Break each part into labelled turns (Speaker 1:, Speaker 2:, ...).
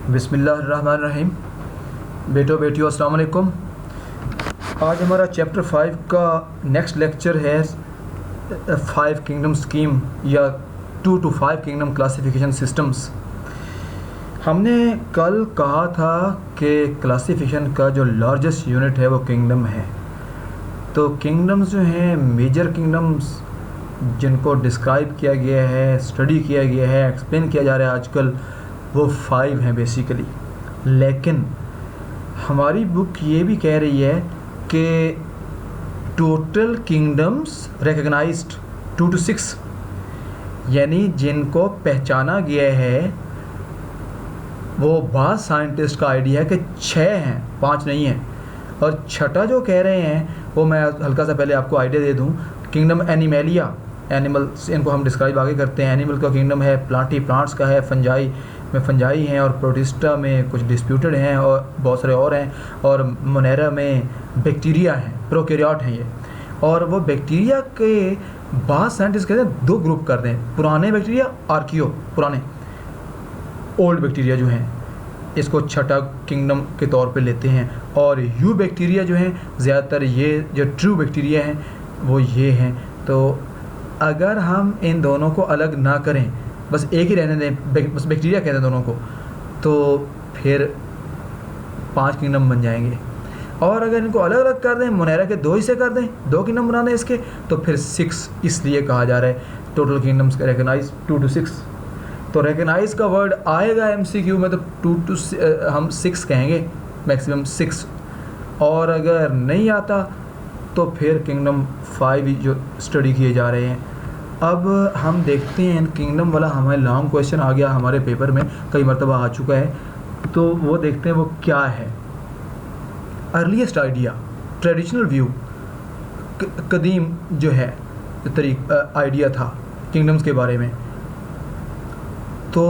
Speaker 1: बिस्मिल्लाहिर्रहमानिर्रहीम। बेटो बेटियों अस्सलाम वालेकुम। आज हमारा चैप्टर 5 का नेक्स्ट लेक्चर है 5 किंगडम स्कीम या 2 to 5 किंगडम क्लासिफिकेशन सिस्टम्स। हमने कल कहा था कि क्लासिफिकेशन का जो लार्जेस्ट यूनिट है वो किंगडम है। तो किंगडम्स जो हैं, मेजर किंगडम्स जिनको डिस्क्राइब किया गया है, स्टडी किया गया है, एक्सप्लेन किया जा रहा है आजकल, वो 5 हैं बेसिकली। लेकिन हमारी बुक ये भी कह रही है कि टोटल किंगडम्स रिकग्नाइज्ड 2 to 6, यानी जिनको पहचाना गया है वो बाज़ साइंटिस्ट का आइडिया है कि 6 हैं, 5 नहीं हैं। और छठा जो कह रहे हैं वो मैं हल्का सा पहले आपको आइडिया दे दूं। किंगडम एनिमेलिया, एनिमल्स, इनको हम डिस्क्राइब आगे करते हैं। एनिमल का किंगडम है, प्लांट्स का है, फंजाई में फंजाई हैं, और प्रोटिस्टा में कुछ डिस्प्यूटेड हैं और बहुत सारे और हैं, और मोनेरा में बैक्टीरिया हैं, प्रोकैरियोट हैं ये। और वो बैक्टीरिया के बाद साइंटिस्ट कहते हैं 2 ग्रुप कर दें, पुराने बैक्टीरिया, आर्कियो पुराने, ओल्ड बैक्टीरिया जो हैं, इसको छठा किंगडम के तौर पे लेते हैं। और यू बैक्टीरिया जो हैं, ज़्यादातर ये जो ट्रू बैक्टीरिया हैं वो ये हैं। तो अगर हम इन दोनों को अलग ना करें, बस एक ही रहने दें, बस बैक्टीरिया कहते हैं दोनों को, तो फिर 5 किंगडम बन जाएंगे। और अगर इनको अलग अलग कर दें, मोनेरा के 2 हिस्से कर दें, 2 किंगडम बना दें इसके, तो फिर 6 इसलिए कहा जा रहा है टोटल किंगडम्स का रिकग्नाइज 2 to 6। तो रिकग्नाइज का वर्ड आएगा MCQ में तो 2 to हम 6 कहेंगे, मैक्सिमम 6। और अगर नहीं आता तो फिर किंगडम 5 जो स्टडी किए जा रहे हैं। अब हम देखते हैं किंगडम वाला, हमारे लॉन्ग क्वेश्चन आ गया हमारे पेपर में, कई मरतबा आ चुका है, तो वो देखते हैं वो क्या है। अर्लीस्ट आइडिया, ट्रेडिशनल व्यू, कदीम जो है आइडिया था किंगडम्स के बारे में। तो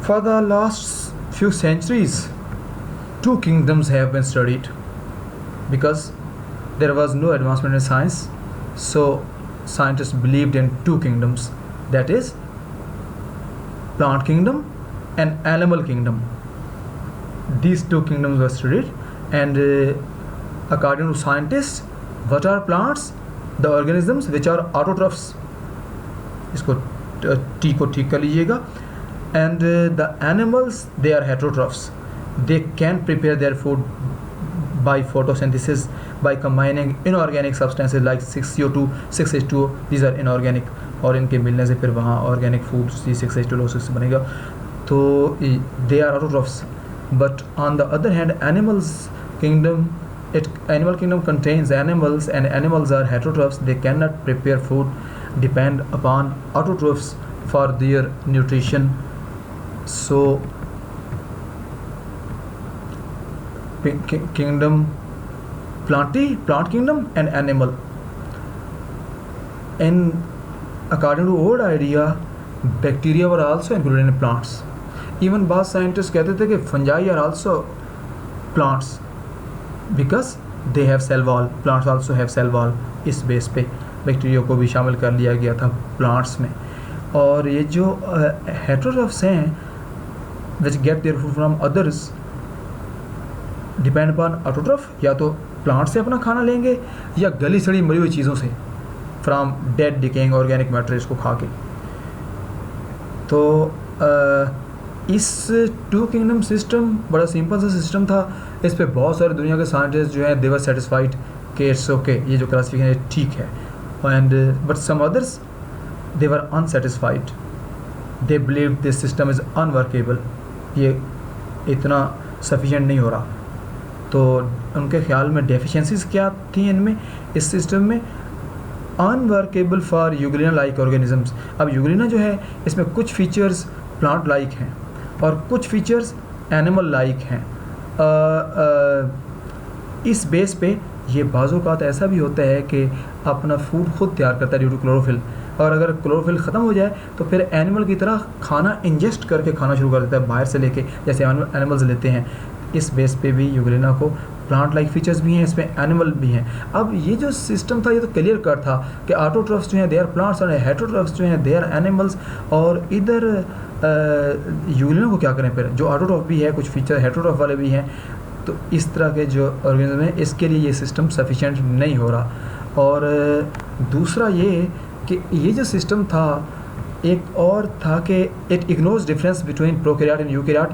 Speaker 1: for the last few centuries 2 kingdoms have been studied because there was no advancement in science, so scientists believed in 2 kingdoms, that is plant kingdom and animal kingdom. These 2 kingdoms were studied, and according to scientists, what are plants? The organisms which are autotrophs, इसको T को ठीक कर लीजिएगा। and the animals, they are heterotrophs. They can prepare their food by photosynthesis by combining inorganic substances like 6CO2, 6H2O. These are inorganic, और इनके मिलने से फिर वहाँ ऑर्गेनिक फूड 6H2O बनेगा। तो they are autotrophs. But on the other hand, animal kingdom contains animals, and animals are heterotrophs. They cannot prepare food, depend upon autotrophs for their nutrition. So kingdom, plant kingdom and animal. And according to old idea, bacteria were also included in plants. Even बाद scientists कहते थे कि fungi are also plants because they have cell wall. Plants also have cell wall. इस base पे bacteria को भी शामिल कर लिया गया था प्लांट्स में। और ये जो हेटेरोट्रोफ्स हैं which get their food from others depend upon autotroph, या तो प्लांट से अपना खाना लेंगे या गली सड़ी मरी हुई चीज़ों से, from dead decaying organic matter, इसको खा के। तो इस 2 किंगडम सिस्टम बड़ा सिंपल सा सिस्टम था। इस पे बहुत सारे दुनिया के साइंटिस्ट जो हैं, दे वर सेटिस्फाइड कि इट्स ओके, ये जो क्लासिफिकेशन है ठीक है। And but some others they were unsatisfied, they believe this system is unworkable, ये इतना सफिशिएंट नहीं हो रहा। तो उनके ख्याल में डेफिशिएंसीज क्या थी इनमें, इस सिस्टम में? Unworkable for Euglena like organisms. अब यूग्लिना जो है, इसमें कुछ फीचर्स प्लांट लाइक हैं और कुछ फीचर्स एनिमल लाइक हैं। इस बेस पे ये बाज़-औक़ात ऐसा भी होता है कि अपना फूड खुद तैयार करता है ड्यू टू क्लोरोफिल, और अगर क्लोरोफिल ख़त्म हो जाए तो फिर एनिमल की तरह खाना इंजेस्ट करके खाना शुरू कर देता है बाहर से लेके, जैसे एनिमल्स लेते हैं। इस बेस पे भी यूग्लिना को प्लांट लाइक फीचर्स भी हैं, इसमें एनिमल भी हैं। अब ये जो सिस्टम था ये तो क्लियर कट था कि ऑटोट्रॉफ्स जो हैं दे आर प्लांट्स और हेटेरोट्रॉफ्स जो हैं दे आर एनिमल्स, और इधर यूग्लिना को क्या करें फिर, जो ऑटोट्रॉफ भी है, कुछ फीचर हेटेरोट्रॉफ वाले भी हैं। तो इस तरह के जो ऑर्गेनिज्म हैं इसके लिए ये सिस्टम सफिशेंट नहीं हो रहा। और दूसरा ये कि ये जो सिस्टम था, एक और था कि it ignores difference between prokaryote and eukaryote.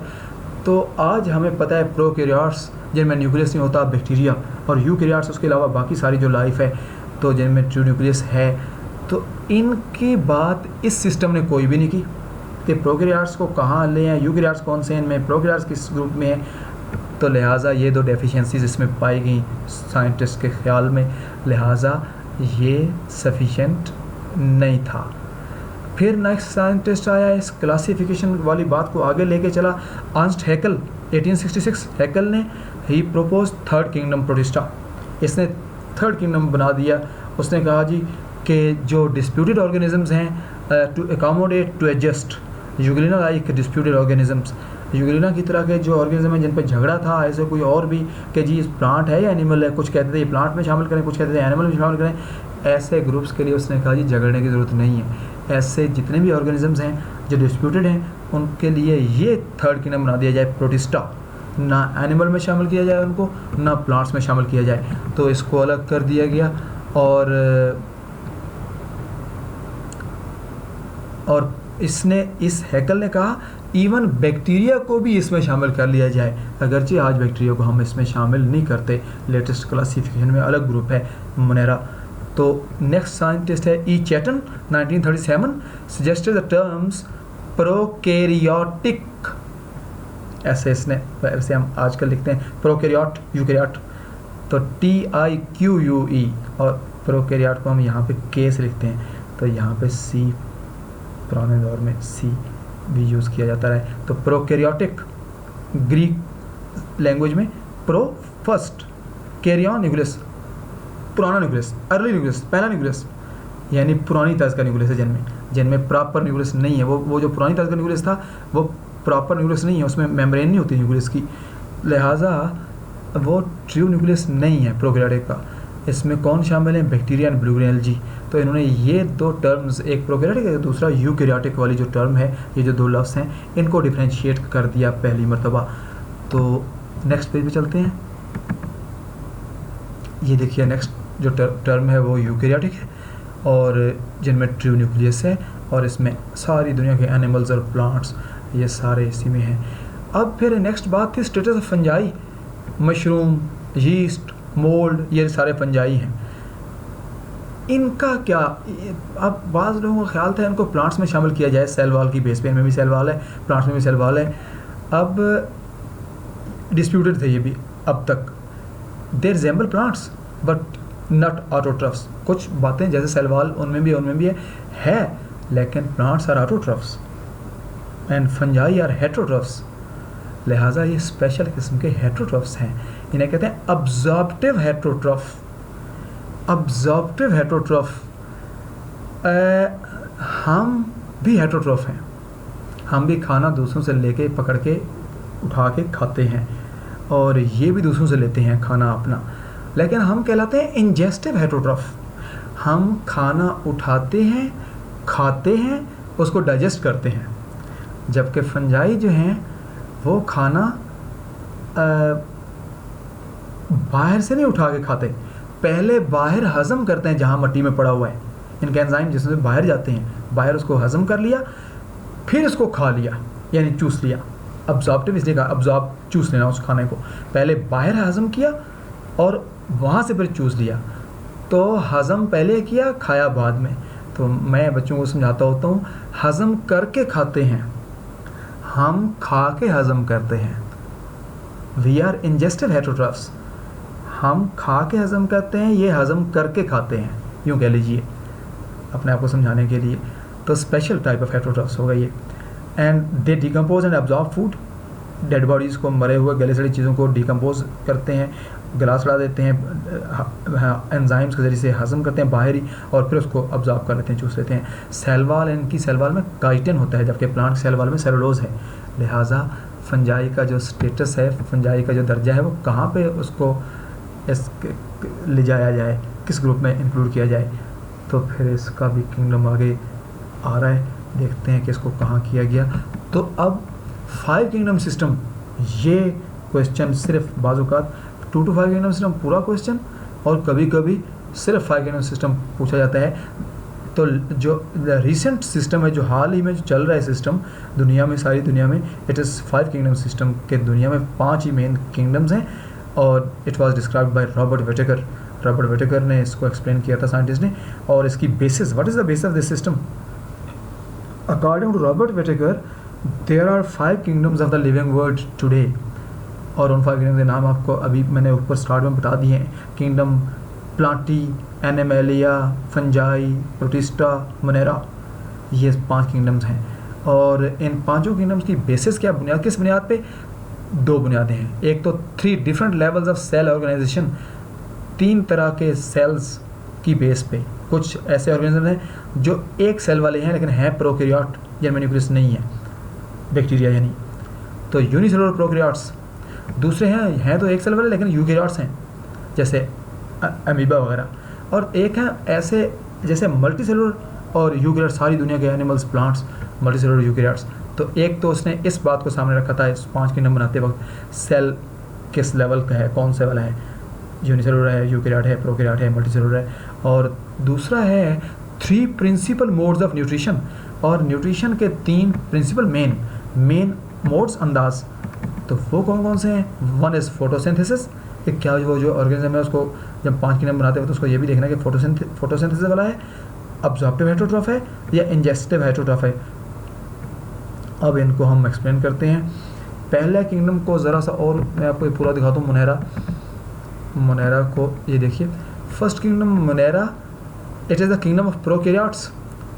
Speaker 1: तो आज हमें पता है प्रोकैरियोट्स जिनमें न्यूक्लियस नहीं होता, बैक्टीरिया, और यूकैरियोट्स उसके अलावा बाकी सारी जो लाइफ है तो जिनमें ट्रू न्यूक्लियस है। तो इनकी बात इस सिस्टम ने कोई भी नहीं की कि प्रोकैरियोट्स को कहाँ ले आए, यूकैरियोट्स कौन से हैं इनमें, प्रोकैरियोट्स किस ग्रुप में है। तो लिहाजा ये दो डेफिशिएंसीज इसमें पाई गई साइंटिस्ट के ख्याल में, लिहाजा ये सफिशेंट नहीं था। फिर नेक्स्ट साइंटिस्ट आया, इस क्लासिफिकेशन वाली बात को आगे लेके चला अर्नस्ट हैकेल 1866। हैकेल ने ही प्रपोज थर्ड किंगडम प्रोटिस्टा। इसने थर्ड किंगडम बना दिया। उसने कहा जी कि जो डिस्प्यूटेड ऑर्गेनिजम्स हैं to accommodate to adjust Euglena like disputed organisms, Euglena की तरह के जो ऑर्गेनिज्म हैं जिन पर झगड़ा था, ऐसे कोई और भी कि जी प्लांट है या एनिमल है, कुछ कहते थे ये प्लांट में शामिल करें, कुछ कहते थे एनिमल में शामिल करें, ऐसे ग्रुप्स के लिए उसने कहा जी झगड़ने की ज़रूरत नहीं है। ऐसे जितने भी ऑर्गेनिजम्स हैं जो डिस्प्यूटेड हैं उनके लिए ये थर्ड किंगडम बना दिया जाए प्रोटिस्टा, ना एनिमल में शामिल किया जाए उनको, ना प्लांट्स में शामिल किया जाए। तो इसको अलग कर दिया गया। और इसने इस हैकेल ने कहा इवन बैक्टीरिया को भी इसमें शामिल कर लिया जाए, अगरचे आज बैक्टीरिया को हम इसमें शामिल नहीं करते। लेटेस्ट क्लासिफिकेशन में अलग ग्रुप है मोनेरा। तो नेक्स्ट साइंटिस्ट है ई चैटन 1937, सजेस्टेड द टर्म्स प्रोकैरियोटिक, ऐसे इसने, वैसे हम आजकल लिखते हैं प्रोकैरियोट यूकैरियोट, तो TIQUE, और प्रोकैरियोट को हम यहाँ पे के से लिखते हैं, तो यहाँ पे सी, पुराने दौर में सी भी यूज़ किया जाता है। तो प्रोकैरियोटिक ग्रीक लैंग्वेज में प्रो फर्स्ट, कैरियन न्यूक्लियस पुराना न्यूक्लियस, अर्ली न्यूक्लियस पहला न्यूक्लियस, यानी पुरानी तर्ज का न्यूक्लियस है जिनमें प्रॉपर न्यूक्लियस नहीं है। वो जो पुरानी तर्ज का न्यूक्लियस था वो प्रॉपर न्यूक्लियस नहीं है, उसमें मेम्ब्रेन नहीं होती न्यूक्लियस की, लिहाजा वो ट्रू न्यूक्लियस नहीं है प्रोकैरियोटिक का। इसमें कौन शामिल है, bacteria and blue grain algae. तो इन्होंने ये दो टर्म्स, एक प्रोकैरियोटिक है दूसरा यूकैरियोटिक वाली जो टर्म है, ये जो दो लफ्ज़ हैं इनको डिफ्रेंशिएट कर दिया पहली मरतबा। तो नेक्स्ट पेज पे चलते हैं। ये देखिए नेक्स्ट जो टर्म है वो यूकैरियोटिक है और जिनमें ट्रू न्यूक्लियस है, और इसमें सारी दुनिया के एनिमल्स और प्लांट्स ये सारे इसी में हैं। अब फिर नेक्स्ट बात थी status of fungi, mushroom, yeast, mould, ये सारे फंजाई हैं, इनका क्या। अब बाज़ लोगों का ख्याल था इनको प्लांट्स में शामिल किया जाए, सेल वाल की बेस पे, इनमें भी सेल वाल है, प्लांट्स में भी सेल वाल है। अब डिस्प्यूटेड थे ये भी अब तक। They resemble plants but not autotrophs, कुछ बातें जैसे सेल वाल उनमें भी है लेकिन plants are autotrophs and fungi are heterotrophs, लिहाजा ये स्पेशल किस्म के हेटेरोट्रफ्स हैं। इन्हें कहते हैं अब्जॉर्प्टिव हेटेरोट्रफ। अब्जॉर्प्टिव हेटेरोट्रफ, हम भी हेटेरोट्रफ हैं, हम भी खाना दूसरों से लेके पकड़ के उठा के खाते हैं और ये भी दूसरों से लेते हैं खाना अपना, लेकिन हम कहलाते हैं इंजेस्टिव हेटेरोट्रफ। हम खाना उठाते हैं, खाते हैं, उसको डाइजेस्ट करते हैं, जबकि फंजाई जो हैं वो खाना बाहर से नहीं उठा के खाते, पहले बाहर हज़म करते हैं जहाँ मट्टी में पड़ा हुआ है, इनके एंजाइम जिसमें बाहर जाते हैं, बाहर उसको हज़म कर लिया, फिर उसको खा लिया, यानी चूस लिया। अब्जॉर्प्टिव इसलिए कहा, अब्जॉर्ब चूस लेना उस खाने को, पहले बाहर हज़म किया और वहाँ से फिर चूस लिया। तो हज़म पहले किया, खाया बाद में। तो मैं बच्चों को समझाता होता हूँ, हज़म करके खाते हैं, हम खा के हज़म करते हैं। वी आर इंजेस्टिव हेटेरोट्रफ्स, हम खा के हज़म करते हैं, ये हज़म करके खाते हैं, यूँ कह लीजिए अपने आप को समझाने के लिए। तो स्पेशल टाइप ऑफ हेटेरोट्रफ्स होगा ये। And they decompose and absorb food, dead bodies को, मरे हुए गले सड़ी चीज़ों को डिकम्पोज करते हैं, गला सड़ा देते हैं, एंजाइम्स के ज़रिए से हज़म करते हैं बाहरी, और फिर उसको अब्जॉर्ब कर लेते हैं, चूस लेते हैं। सेल वाल, इनकी सेल वाल में काइटिन होता है, जबकि प्लांट सेल वाल में सेलुलोज है। लिहाजा फंजाई का जो स्टेटस है, फंजाई का जो दर्जा है, वो कहाँ पे उसको ले जाया जाए, किस ग्रुप में इंक्लूड किया जाए, तो फिर इसका भी किंगडम आगे आ रहा है। देखते हैं कि इसको कहाँ किया गया। तो अब 5 किंगडम सिस्टम, ये क्वेश्चन सिर्फ बाज़-औक़ात 2 to 5 किंगडम सिस्टम पूरा क्वेश्चन और कभी कभी सिर्फ 5 किंगडम सिस्टम पूछा जाता है। तो जो रिसेंट सिस्टम है, जो हाल ही में जो चल रहा है सिस्टम दुनिया में, सारी दुनिया में, इट इज़ 5 किंगडम सिस्टम के। दुनिया में 5 ही मेन किंगडम्स हैं और it was described by Robert Whittaker. Robert Whittaker ने इसको एक्सप्लेन किया था, साइंटिस्ट ने। और इसकी basis, what is the basis of this system? According to Robert Whittaker there are 5 kingdoms of the living world today. और उन 5 किंगडम के नाम आपको अभी मैंने ऊपर स्टार्ट में बता दिए हैं। Kingdom Plantae, animalia, fungi, protista, Monera, ये 5 किंगडम्स हैं। और इन 5 किंगडम्स की बेसिस क्या, बुनियाद, किस बुनियाद पे? 2 बुनियादें हैं। एक तो 3 different levels of cell organisation, 3 तरह के सेल्स की बेस पे। कुछ ऐसे ऑर्गेनिज्म हैं जो एक सेल वाले हैं लेकिन हैं प्रोकैरियोट, जिनमें न्यूक्लियस नहीं है, बैक्टीरिया यानी, तो यूनिसेलुलर प्रोकैरियोट्स। दूसरे हैं तो एक सेल वाले लेकिन यूकैरियोट्स हैं, जैसे अमीबा वगैरह। और एक है ऐसे जैसे मल्टी सेलुलर और यूकैरियोट्स, सारी दुनिया के animals, plants, multi cellular eukaryotes. तो एक तो उसने इस बात को सामने रखा था इस 5 किंगडम बनाते वक्त, सेल किस लेवल का है, कौन से वाला है, यूनिसेलुलर है, यूकैरियोट है, प्रोकैरियोट है, मल्टी सेलुलर है। और दूसरा है 3 प्रिंसिपल मोड्स ऑफ न्यूट्रिशन, और न्यूट्रिशन के 3 प्रिंसिपल मेन मोड्स, अंदाज। तो वो कौन कौन से हैं? वन इज़ फोटोसिंथेसिस, कि क्या वो जो ऑर्गेनिज्म है उसको जब 5 किंगडम बनाते हो तो उसको ये भी देखना है कि फोटोसिंथेसिस वाला है, अब्जॉर्प्टिव हेटरोट्रॉफ है या इंजेस्टिव हेटरोट्रॉफ है। अब इनको हम एक्सप्लेन करते हैं। पहले किंगडम को ज़रा सा और मैं आपको पूरा दिखाता हूँ। मोनेरा को ये देखिए, first kingdom Monera, it is the kingdom of prokaryotes.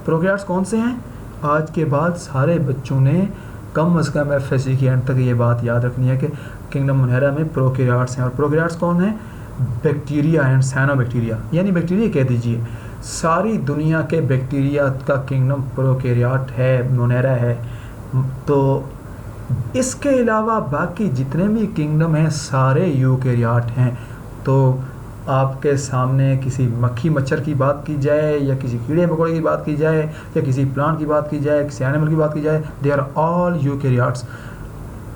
Speaker 1: Prokaryotes कौन से हैं? आज के बाद सारे बच्चों ने कम अज़ कम FSC की एंड तक ये बात याद रखनी है कि किंगडम मोनेरा में प्रोकैरियोट्स हैं। और प्रोकैरियोट्स कौन है? बैक्टीरिया एंड साइनोबैक्टीरिया, यानी बैक्टीरिया कह दीजिए। सारी दुनिया के बैक्टीरिया का किंगडम प्रोकैरियोट है, मोनेरा है। तो इसके अलावा बाकी जितने भी किंगडम हैं सारे यूकैरियोट हैं। तो आपके सामने किसी मक्खी मच्छर की बात की जाए या किसी कीड़े मकोड़े की बात की जाए या किसी प्लांट की बात की जाए, किसी एनिमल की बात की जाए, they are all eukaryotes.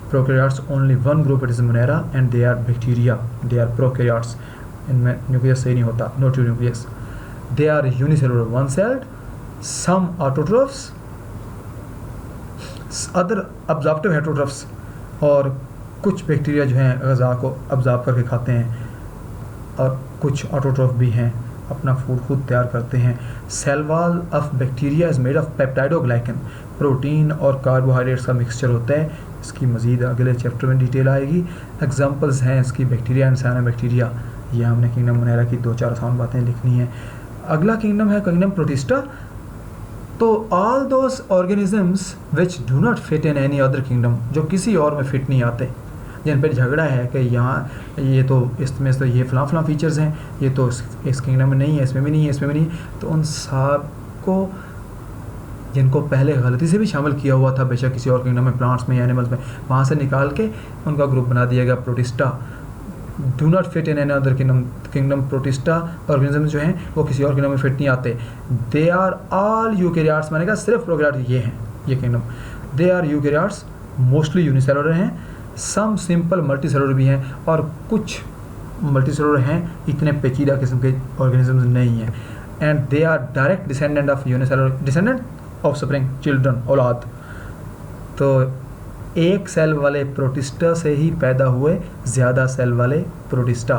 Speaker 1: Prokaryotes only one group, it is Monera, and they are bacteria, they are prokaryotes. इनमें न्यूक्लियस सही नहीं होता, no true nucleus. They are unicellular, one celled, some autotrophs, other absorptive heterotrophs, और कुछ bacteria जो हैं ग़िज़ा को अब्जॉर्ब करके खाते हैं, और कुछ ऑटोट्रोफ भी हैं, अपना फूड खुद तैयार करते हैं। Cell wall of bacteria is made of peptidoglycan, protein और कार्बोहाइड्रेट्स का मिक्सचर होता है। इसकी मज़ीद अगले चैप्टर में डिटेल आएगी। एग्जांपल्स हैं इसकी बैक्टीरिया एंड साइनोबैक्टीरिया। ये हमने किंगडम मोनेरा की 2-4 आसान बातें लिखनी हैं। अगला किंगडम है किंगडम प्रोटिस्टा। तो all those organisms which do not fit in any other kingdom, जो किसी और में फिट नहीं आते, जिन पर झगड़ा है कि यहाँ ये तो इसमें तो ये फ़लाँ फीचर्स हैं, ये तो इस किंगडम में नहीं है, इसमें भी नहीं है, इसमें भी नहीं, तो उन सब को, जिनको पहले गलती से भी शामिल किया हुआ था बेशक किसी और किंगडम में, प्लांट्स में या एनिमल्स में, वहाँ से निकाल के उनका ग्रुप बना दिया गया protista. Do not fit in any other kingdom protista organism जो हैं वो किसी और किंगडम में फिट नहीं आते। दे आर ऑल यूकैरियोट्स, मैंने कहा सिर्फ प्रोकैरियोट ये हैं, ये kingdom. They are eukaryotes, mostly unicellular हैं, सम सिंपल मल्टी सेलुलर भी हैं, और कुछ मल्टी सेलुलर हैं, इतने पेचीदा किस्म के ऑर्गेनिजम्स नहीं हैं। And they are direct descendant of unicellular, descendant offspring, children, औलाद। तो एक सेल वाले प्रोटिस्टा से ही पैदा हुए ज़्यादा सेल वाले प्रोटिस्टा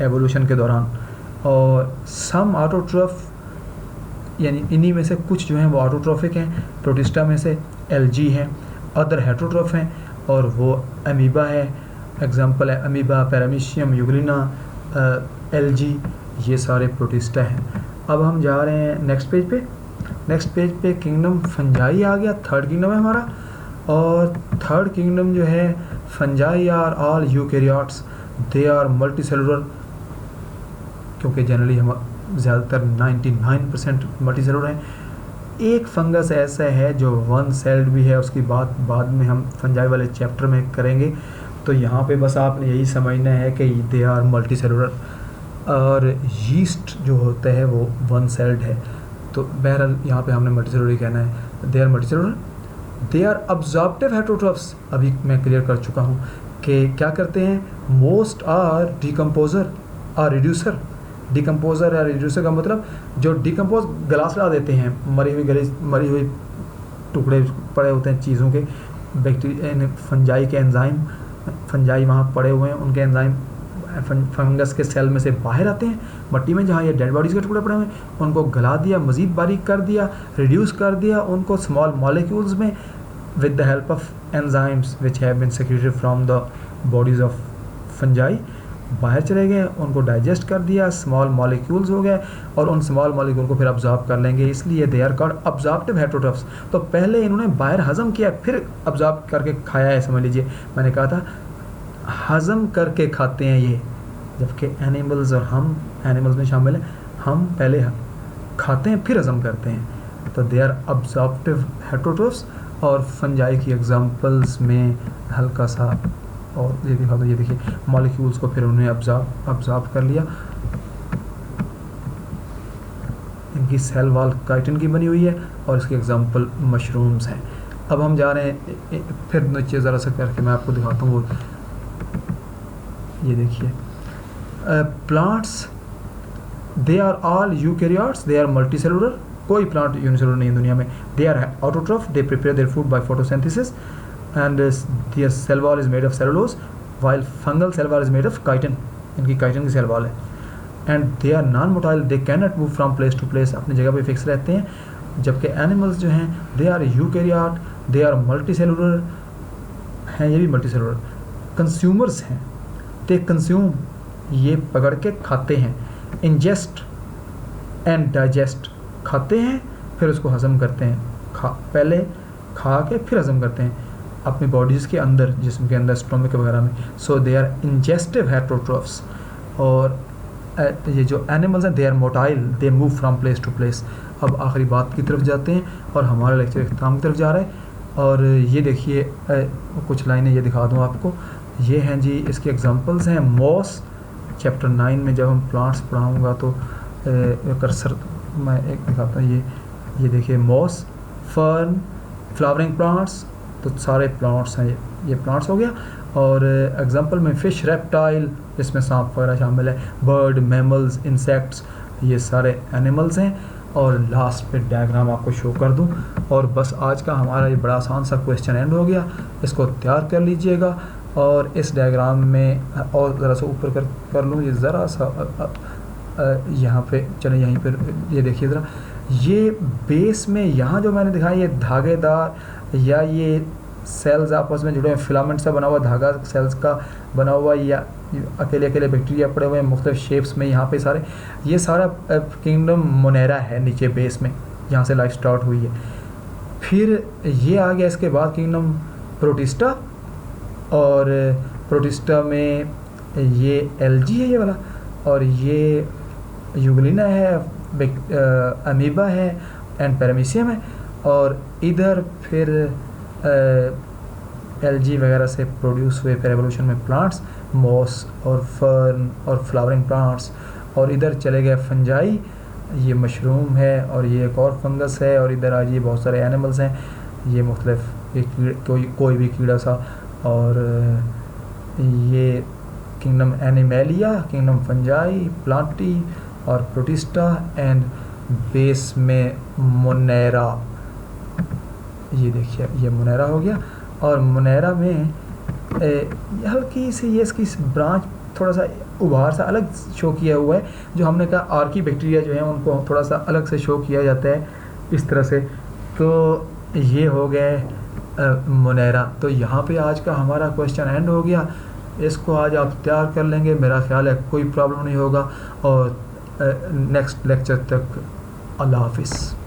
Speaker 1: एवोल्यूशन के दौरान। और सम ऑटोट्रोफ, यानी इन्हीं में से कुछ जो हैं वो ऑटोट्रोफिक हैं, प्रोटिस्टा में से एलजी हैं, अदर हेटरोट्रोफ हैं, और वो अमीबा है। एग्जांपल है अमीबा, पैरामीशियम, यूग्लिना, एलजी, ये सारे प्रोटिस्टा हैं। अब हम जा रहे हैं नेक्स्ट पेज पे। नेक्स्ट पेज पे किंगडम फंजाई आ गया, थर्ड किंगडम है हमारा। और थर्ड किंगडम जो है, fungi are all eukaryotes, they are multi cellular, क्योंकि जनरली हम ज़्यादातर 99% मल्टी सेलुलर हैं। एक फंगस ऐसा है जो वन सेल्ड भी है, उसकी बात बाद में हम फंजाई वाले चैप्टर में करेंगे। तो यहाँ पे बस आपने यही समझना है कि दे आर मल्टी सेलुलर। और यीस्ट जो होता है वो वन सेल्ड है। तो बहरहाल यहाँ पे हमने मल्टी सेलुलर कहना है। They are multicellular, they are absorptive heterotrophs, अभी मैं क्लियर कर चुका हूँ कि क्या करते हैं, मोस्ट आर डिकम्पोजर और रिड्यूसर। डिकम्पोजर या रिड्यूसर का मतलब जो डिकम्पोज गला देते हैं, मरी हुई टुकड़े पड़े होते हैं चीज़ों के, बैक्टीरिया फंजाई के एंजाइम, फंजाई वहाँ पड़े हुए हैं, उनके एंजाइम फंगस के सेल में से बाहर आते हैं मट्टी में, जहाँ ये डेड बॉडीज़ के टुकड़े पड़े हुए हैं, उनको गला दिया, मज़ीद बारीक कर दिया, रिड्यूस कर दिया उनको स्मॉल मॉलिक्यूल्स में with the help of enzymes which have been secreted from the bodies of fungi, बाहर चले गए, उनको डाइजेस्ट कर दिया, स्मॉल मॉलिक्यूल्स हो गए और उन स्मॉल मॉलिक्यूल को फिर अब्जॉर्ब कर लेंगे, इसलिए दे आर कॉल्ड अब्जॉर्प्टिव हेटेरोट्रॉफ्स। तो पहले इन्होंने बाहर हज़म किया फिर अब्जॉर्ब करके खाया है, समझ लीजिए, मैंने कहा था हज़म करके खाते हैं ये, जबकि एनिमल्स और हम एनिमल्स में शामिल हैं, हम पहले खाते हैं फिर हज़म करते हैं। तो दे आर अब्जॉर्प्टिव हेटेरोट्रॉफ्स। और फंजाई की एग्जांपल्स में हल्का सा और ये दिखा दो, ये देखिए मॉलिक्यूल्स को फिर उन्होंने अब्जॉर्ब कर लिया, इनकी सेल वॉल काइटिन की बनी हुई है और इसके एग्जांपल मशरूम्स हैं। अब हम जा रहे हैं फिर नीचे ज़रा सा करके मैं आपको दिखाता हूँ, वो ये देखिए plants they are all eukaryotes, they are multicellular, कोई प्लांट यूनिसेलुलर नहीं है दुनिया में। They are autotroph, they prepare their food by photosynthesis and their cell wall is made of cellulose while fungal cell wall is made of chitin, इनकी chitin की cell wall है। and they are non motile, they cannot move from place to place, अपनी जगह पे fix रहते हैं। जबकि animals जो हैं they are eukaryote, they are multicellular हैं, ये भी multicellular। कंज्यूमर्स हैं, they consume, ये पकड़ के खाते हैं, ingest and digest, खाते हैं फिर उसको हज़म करते हैं, पहले खा के फिर हज़म करते हैं अपनी बॉडीज़ के अंदर, जिस्म के अंदर, स्टोमक वगैरह में। So they are ingestive heterotrophs. और ये जो एनिमल्स हैं they are motile, they move from place to place. अब आखिरी बात की तरफ जाते हैं और हमारा लेक्चर इख्तिताम की तरफ जा रहा है। और ये देखिए कुछ लाइनें ये दिखा दूँ आपको, ये हैं जी इसके एग्जांपल्स हैं। मॉस चैप्टर 9 में जब हम प्लांट्स पढ़ाऊँगा तो कर्सर मैं एक दिखाता हूँ, ये देखिए मॉस, फर्न, फ्लावरिंग प्लांट्स, तो सारे प्लांट्स हैं, ये प्लांट्स हो गया। और एग्जांपल में फ़िश, रेप्टाइल, इसमें सांप वगैरह शामिल है, बर्ड, मैमल्स, इंसेक्ट्स, ये सारे एनिमल्स हैं। और लास्ट पे डायग्राम आपको शो कर दूं और बस आज का हमारा ये बड़ा आसान सा क्वेश्चन एंड हो गया। इसको तैयार कर लीजिएगा और इस डायग्राम में और ज़रा सा ऊपर कर लूँ, ये ज़रा सा यहाँ पे चलें, यहीं पर ये देखिए ज़रा, ये बेस में यहाँ जो मैंने दिखाया ये धागेदार या ये सेल्स आपस में जुड़े हुए, फिलामेंट से बना हुआ धागा सेल्स का बना हुआ, या अकेले अकेले बैक्टीरिया पड़े हुए हैं मुख्तलिफ शेप्स में यहाँ पे सारे, ये सारा किंगडम मोनेरा है नीचे बेस में, यहाँ से लाइफ स्टार्ट हुई है। फिर ये आ गया इसके बाद किंगडम प्रोटिस्टा, और प्रोटिस्टा में ये एल्गी है ये वाला, और ये यूग्लिना है, अमीबा है एंड पैरामीशियम है। और इधर फिर एल्गी वगैरह से प्रोड्यूस हुए फिर एवोल्यूशन में प्लांट्स, मॉस और फर्न और फ्लावरिंग प्लांट्स। और इधर चले गए फंजाई, ये मशरूम है और ये एक और फंगस है। और इधर आज ये बहुत सारे एनिमल्स हैं, ये मुख्तलिफ कोई भी कीड़ा सा। और ये kingdom animalia, kingdom fungi, Plantae और प्रोटिस्टा एंड बेस में मोनेरा। ये देखिए ये मोनेरा हो गया। और मोनेरा में हल्की सी ये इसकी ब्रांच थोड़ा सा उभार सा अलग शो किया हुआ है, जो हमने कहा आर्की बैक्टीरिया जो है उनको थोड़ा सा अलग से शो किया जाता है इस तरह से। तो ये हो गए मोनेरा। तो यहाँ पे आज का हमारा क्वेश्चन एंड हो गया। इसको आज आप तैयार कर लेंगे, मेरा ख्याल है कोई प्रॉब्लम नहीं होगा। और नेक्स्ट लेक्चर तक अल्लाह हाफिज़।